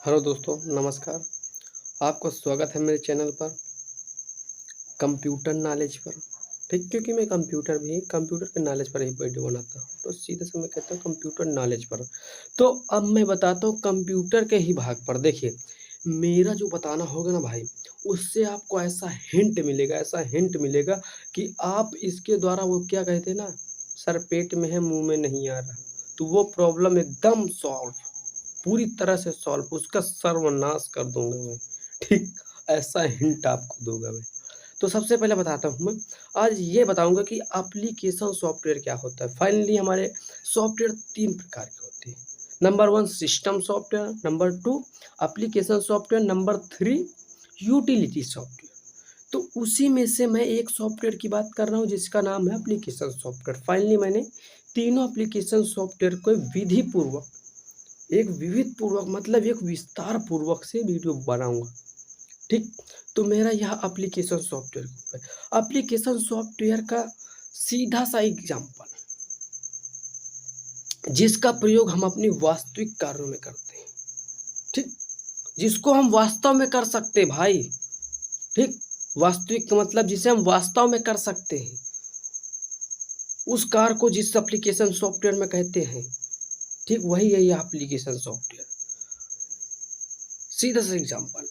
Hello दोस्तों, नमस्कार। आपका स्वागत है मेरे चैनल पर कंप्यूटर नॉलेज पर। ठीक, क्योंकि मैं कंप्यूटर के नॉलेज पर ही वीडियो बनाता हूँ, तो सीधे से मैं कहता हूँ कंप्यूटर नॉलेज पर। तो अब मैं बताता हूँ कंप्यूटर के ही भाग पर। देखिए, मेरा जो बताना होगा ना भाई, उससे आपको ऐसा हिंट मिलेगा कि आप इसके द्वारा वो क्या कहते हैं ना, सर पेट में है मुँह में नहीं आ रहा, तो वो प्रॉब्लम एकदम सॉल्व, पूरी तरह से सॉल्व, उसका सर्वनाश कर दूंगा मैं। ठीक, ऐसा हिंट आपको दूंगा मैं। तो सबसे पहले बताता हूँ मैं, आज ये बताऊंगा कि एप्लीकेशन सॉफ्टवेयर क्या होता है। फाइनली हमारे सॉफ्टवेयर तीन प्रकार के होते हैं। Number one system software, number two application software, number three utility software. तो उसी में से मैं एक सॉफ्टवेयर की बात कर रहा हूँ जिसका नाम है एप्लीकेशन सॉफ्टवेयर। फाइनली मैंने तीनों एप्लीकेशन सॉफ्टवेयर को विधि पूर्वक, एक विविध पूर्वक मतलब एक विस्तार पूर्वक से वीडियो बनाऊंगा। ठीक, तो मेरा यह एप्लीकेशन सॉफ्टवेयर है। एप्लीकेशन सॉफ्टवेयर का सीधा सा एग्जांपल जिसका प्रयोग हम अपनी वास्तविक कार्यों में करते हैं। ठीक, जिसको हम वास्तव में कर सकते हैं भाई। ठीक, वास्तविक का मतलब जिसे हम वास्तव में कर सकते हैं, उस कार्य को जिस एप्लीकेशन सॉफ्टवेयर में कहते हैं। ठीक, वही है यह एप्लीकेशन सॉफ्टवेयर। सीधा सा एग्जांपल,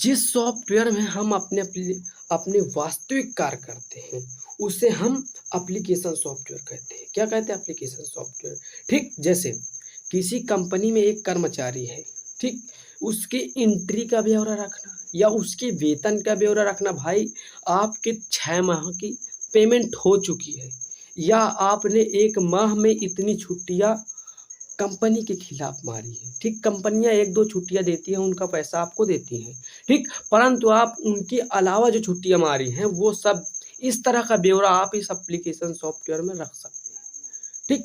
जिस सॉफ्टवेयर में हम अपने वास्तविक कार्य करते हैं उसे हम एप्लीकेशन सॉफ्टवेयर कहते हैं। क्या कहते हैं? Application software. ठीक, जैसे किसी कंपनी में एक कर्मचारी है, ठीक, उसके एंट्री का ब्यौरा रखना या उसके वेतन का ब्यौरा रखना। भाई, आपके 6 माह की पेमेंट हो चुकी है या आपने 1 माह में इतनी छुट्टियां कंपनी के खिलाफ मारी है। ठीक, कंपनियां 1-2 छुट्टियां देती हैं, उनका पैसा आपको देती हैं। ठीक, परंतु आप उनके अलावा जो छुट्टियां मारी हैं वो सब, इस तरह का ब्यौरा आप इस एप्लीकेशन सॉफ्टवेयर में रख सकते हैं। ठीक,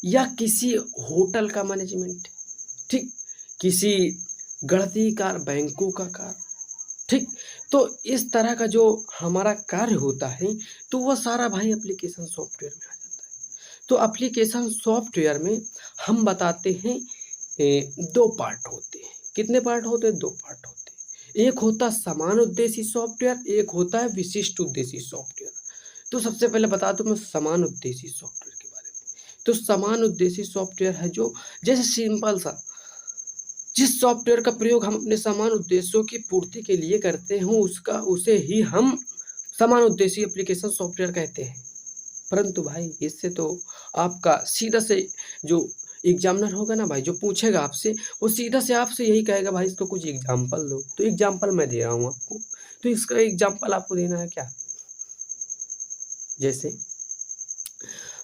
या किसी होटल का मैनेजमेंट, ठीक, किसी गणती कार्य, बैंकों का कार्य। ठीक, तो इस तरह का जो हमारा कार्य होता है तो वह सारा भाई एप्लीकेशन सॉफ्टवेयर में आ जाता है। तो एप्लीकेशन सॉफ्टवेयर में हम बताते हैं 2 पार्ट होते हैं। कितने पार्ट होते हैं? 2 पार्ट होते हैं। एक होता है समान उद्देश्य सॉफ्टवेयर, एक होता है विशिष्ट उद्देश्य सॉफ्टवेयर। तो सबसे पहले बता दूं मैं समान उद्देश्य सॉफ्टवेयर के बारे में। तो समान उद्देश्य सॉफ्टवेयर है जो, जैसे सिंपल सा, जिस सॉफ्टवेयर का प्रयोग हम अपने समान उद्देश्यों की पूर्ति के लिए करते हैं उसे ही हम समान उद्देश्य एप्लीकेशन सॉफ्टवेयर कहते हैं। परंतु भाई, इससे तो आपका सीधा से जो एग्जामिनर होगा ना भाई, जो पूछेगा आपसे, वो सीधा से आपसे यही कहेगा, भाई इसको कुछ एग्जाम्पल दो। तो एग्जाम्पल मैं दे रहा हूँ आपको। तो इसका एग्जाम्पल आपको देना है क्या, जैसे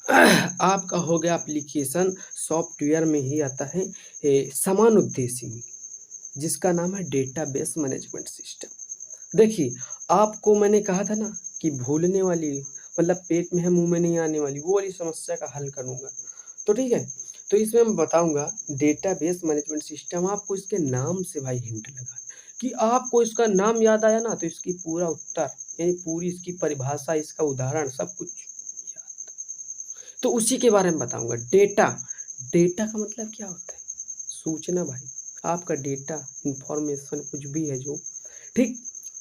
आपका हो गया एप्लीकेशन सॉफ्टवेयर में ही आता है समान उद्देश्य में, जिसका नाम है डेटाबेस मैनेजमेंट सिस्टम। देखिए, आपको मैंने कहा था ना कि भूलने वाली, मतलब पेट में है मुंह में नहीं आने वाली, वो वाली समस्या का हल करूंगा। तो ठीक है, तो इसमें मैं बताऊंगा डेटाबेस मैनेजमेंट सिस्टम। आपको इसके नाम से भाई हिंट लगा कि आपको इसका नाम याद आया ना, तो इसकी पूरा उत्तर, यानी पूरी इसकी परिभाषा, इसका उदाहरण, सब कुछ याद। तो उसी के बारे में बताऊंगा। डेटा, डेटा का मतलब क्या होता है? सूचना भाई, आपका डेटा, इंफॉर्मेशन, कुछ भी है जो। ठीक,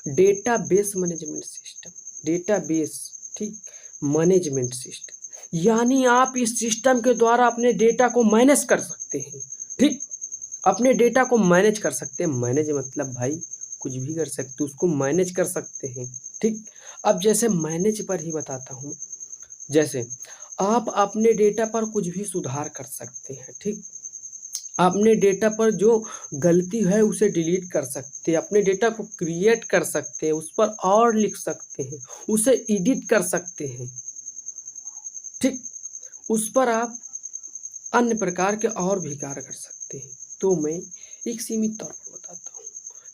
डेटाबेस मैनेजमेंट सिस्टम, डेटाबेस, ठीक, मैनेजमेंट सिस्टम, यानी आप इस सिस्टम के द्वारा अपने डेटा को मैनेज कर सकते हैं। ठीक, अपने डेटा को मैनेज कर सकते हैं। मैनेज मतलब भाई कुछ भी कर सकते, उसको मैनेज कर सकते हैं। ठीक, अब जैसे मैनेज पर ही बताता हूँ। जैसे आप अपने डेटा पर कुछ भी सुधार कर सकते हैं। ठीक, अपने डेटा पर जो गलती है उसे डिलीट कर सकते हैं, अपने डेटा को क्रिएट कर सकते हैं, उस पर और लिख सकते हैं, उसे एडिट कर सकते हैं। ठीक, उस पर आप अन्य प्रकार के और भी कार्य कर सकते हैं। तो मैं एक सीमित तौर पर बताता हूँ।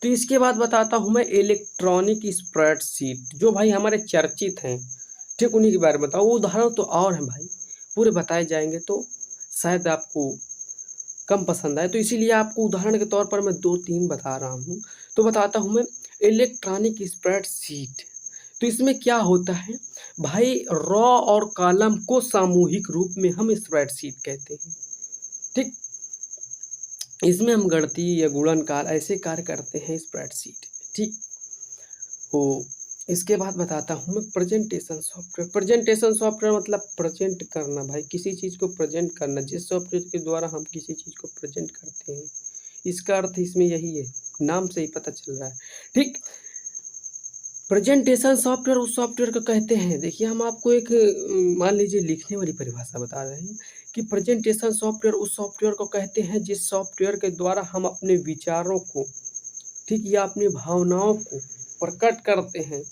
तो इसके बाद बताता हूँ मैं इलेक्ट्रॉनिक स्प्रेडशीट, जो भाई हमारे चर्चित हैं। ठीक, उन्हीं के बारे में बताओ। वो उदाहरण तो और हैं भाई, पूरे बताए जाएंगे तो शायद आपको कम पसंद आए, तो इसीलिए आपको उदाहरण के तौर पर मैं 2-3 बता रहा हूँ। तो बताता हूँ मैं इलेक्ट्रॉनिक स्प्रेडशीट। तो इसमें क्या होता है भाई, रॉ और कॉलम को सामूहिक रूप में हम स्प्रेडशीट कहते हैं। ठीक, इसमें हम गणती या गुणनकार ऐसे कार्य करते हैं स्प्रेडशीट में, ठीक। तो इसके बाद बताता हूँ मैं प्रेजेंटेशन सॉफ्टवेयर। प्रेजेंटेशन सॉफ्टवेयर मतलब प्रेजेंट करना भाई, किसी चीज़ को प्रेजेंट करना। जिस सॉफ्टवेयर के द्वारा हम किसी चीज़ को प्रेजेंट करते हैं, इसका अर्थ इसमें यही है, नाम से ही पता चल रहा है, ठीक। प्रेजेंटेशन सॉफ्टवेयर उस सॉफ्टवेयर को कहते हैं, देखिए हम आपको एक मान लीजिए लिखने वाली परिभाषा बता रहे हैं कि प्रेजेंटेशन सॉफ्टवेयर उस सॉफ्टवेयर को कहते हैं जिस सॉफ्टवेयर के द्वारा हम अपने विचारों को, ठीक, या अपनी भावनाओं को प्रकट करते हैं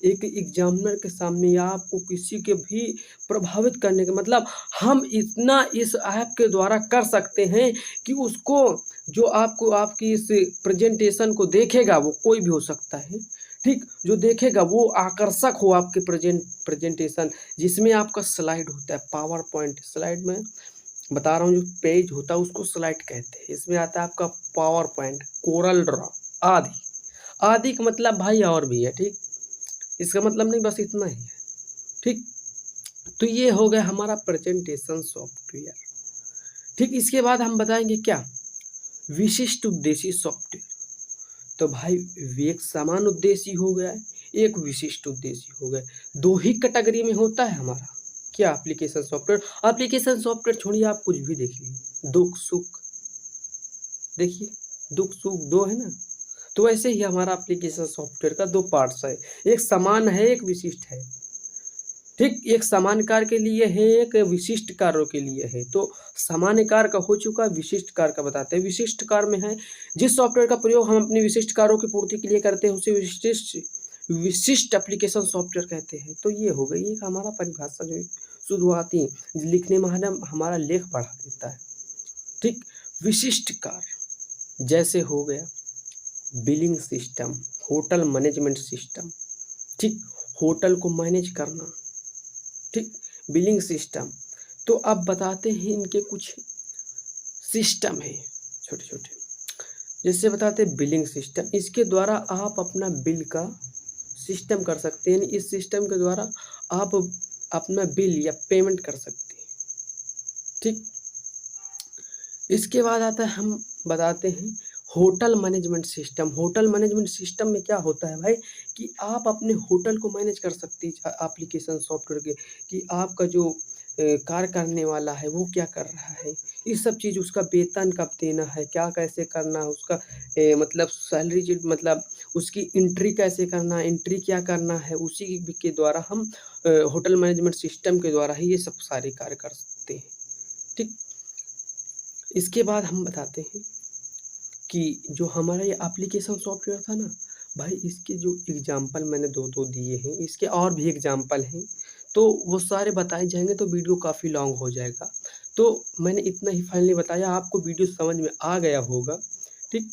एक एग्जामिनर के सामने, या आपको किसी के भी प्रभावित करने का मतलब हम इतना इस ऐप के द्वारा कर सकते हैं कि उसको, जो आपको आपकी इस प्रेजेंटेशन को देखेगा वो कोई भी हो सकता है, ठीक, जो देखेगा वो आकर्षक हो आपके प्रेजेंटेशन, जिसमें आपका स्लाइड होता है, पावर पॉइंट स्लाइड में बता रहा हूँ, जो पेज होता है उसको स्लाइड कहते हैं। इसमें आता है आपका पावर पॉइंट, कोरल ड्रॉ आदि। आदि का मतलब भाई और भी है, ठीक, इसका मतलब नहीं बस इतना ही है, ठीक। तो ये हो गया हमारा प्रेजेंटेशन सॉफ्टवेयर, ठीक। इसके बाद हम बताएंगे क्या, विशिष्ट उद्देश्य सॉफ्टवेयर। तो भाई एक समान उद्देश्य हो गया, एक विशिष्ट उद्देश्य हो गया, दो ही कैटेगरी में होता है हमारा क्या, एप्लीकेशन सॉफ्टवेयर। एप्लीकेशन सॉफ्टवेयर छोड़िए, आप कुछ भी देख लीजिए, दुख सुख, देखिए दुख सुख दो है ना, तो ऐसे ही हमारा एप्लीकेशन सॉफ्टवेयर का दो पार्ट्स है, एक समान है एक विशिष्ट है, ठीक। एक समान कार्य के लिए है, एक विशिष्ट कार्यों के लिए है। तो सामान्य कार्य का हो चुका, विशिष्ट कार्य का बताते हैं। विशिष्ट कार्य में है जिस सॉफ्टवेयर का प्रयोग हम अपने विशिष्ट कार्यों की पूर्ति के लिए करते हैं उसे विशिष्ट एप्लीकेशन सॉफ्टवेयर कहते हैं। तो ये हो गई एक हमारा परिभाषा, जो शुरुआती लिखने में हमारा लेख बढ़ा देता है, ठीक। विशिष्ट कार्य जैसे हो गया billing system, hotel management system, ठीक, होटल को मैनेज करना, ठीक, बिलिंग सिस्टम। तो अब बताते हैं इनके कुछ सिस्टम है छोटे छोटे, जैसे बताते हैं बिलिंग सिस्टम। इसके द्वारा आप अपना बिल का सिस्टम कर सकते हैं, इस सिस्टम के द्वारा आप अपना बिल या पेमेंट कर सकते हैं, ठीक। इसके बाद आता है, हम बताते हैं hotel management system. Hotel management system में क्या होता है भाई, कि आप अपने होटल को मैनेज कर सकते हैं एप्लीकेशन सॉफ्टवेयर के, कि आपका जो कार्य करने वाला है वो क्या कर रहा है, ये सब चीज़, उसका वेतन कब देना है, क्या कैसे करना है, उसका मतलब सैलरी, मतलब उसकी एंट्री कैसे करना है, एंट्री क्या करना है, उसी के द्वारा हम होटल मैनेजमेंट सिस्टम के द्वारा ही ये सब सारे कार्य कर सकते हैं, ठीक। इसके बाद हम बताते हैं कि जो हमारा ये एप्लीकेशन सॉफ्टवेयर था ना भाई, इसके जो एग्जाम्पल मैंने दो दिए हैं, इसके और भी एग्जाम्पल हैं, तो वो सारे बताए जाएंगे तो वीडियो काफ़ी लॉन्ग हो जाएगा। तो मैंने इतना ही फाइनली बताया, आपको वीडियो समझ में आ गया होगा, ठीक,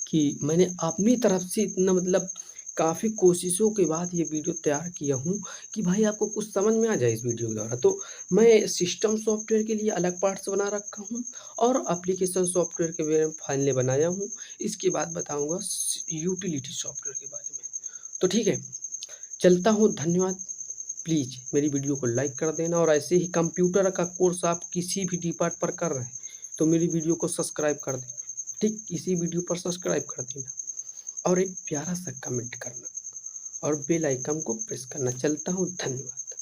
कि मैंने अपनी तरफ से इतना मतलब काफ़ी कोशिशों के बाद ये वीडियो तैयार किया हूँ कि भाई आपको कुछ समझ में आ जाए इस वीडियो के द्वारा। तो मैं सिस्टम सॉफ्टवेयर के लिए अलग पार्ट्स बना रखा हूँ और एप्लीकेशन सॉफ्टवेयर के बारे में फाइनली बनाया हूँ। इसके बाद बताऊँगा यूटिलिटी सॉफ्टवेयर के बारे में। तो ठीक है, चलता हूँ, धन्यवाद। प्लीज़ मेरी वीडियो को लाइक कर देना, और ऐसे ही कंप्यूटर का कोर्स आप किसी भी डिपार्ट पर कर रहे हैं तो मेरी वीडियो को सब्सक्राइब कर देना, ठीक, इसी वीडियो पर सब्सक्राइब कर देना और एक प्यारा सा कमेंट करना और बेल आइकन को प्रेस करना। चलता हूँ, धन्यवाद।